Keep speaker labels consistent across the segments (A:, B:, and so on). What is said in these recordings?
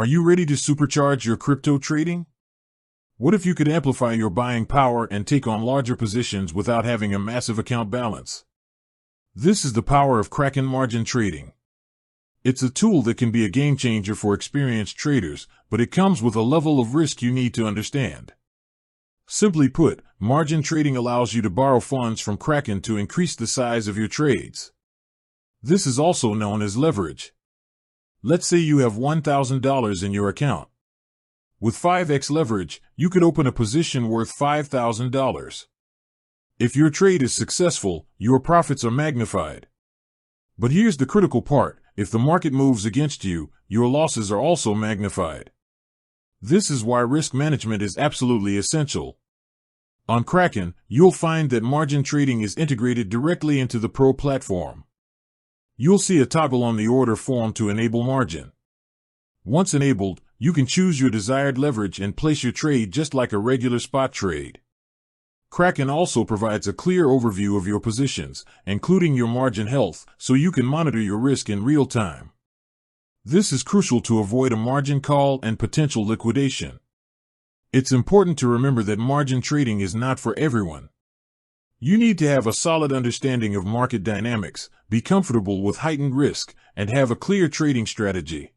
A: Are you ready to supercharge your crypto trading? What if you could amplify your buying power and take on larger positions without having a massive account balance? This is the power of Kraken margin trading. It's a tool that can be a game changer for experienced traders, but it comes with a level of risk you need to understand. Simply put, margin trading allows you to borrow funds from Kraken to increase the size of your trades. This is also known as leverage. Let's say you have $1,000 in your account. With 5x leverage, you could open a position worth $5,000. If your trade is successful, your profits are magnified. But here's the critical part: if the market moves against you, your losses are also magnified. This is why risk management is absolutely essential. On Kraken, you'll find that margin trading is integrated directly into the Pro platform. You'll see a toggle on the order form to enable margin. Once enabled, you can choose your desired leverage and place your trade just like a regular spot trade. Kraken also provides a clear overview of your positions, including your margin health, so you can monitor your risk in real time. This is crucial to avoid a margin call and potential liquidation. It's important to remember that margin trading is not for everyone. You need to have a solid understanding of market dynamics, be comfortable with heightened risk, and have a clear trading strategy.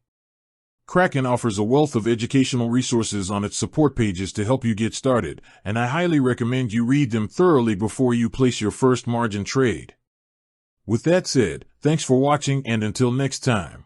A: Kraken offers a wealth of educational resources on its support pages to help you get started, and I highly recommend you read them thoroughly before you place your first margin trade. With that said, thanks for watching, and until next time.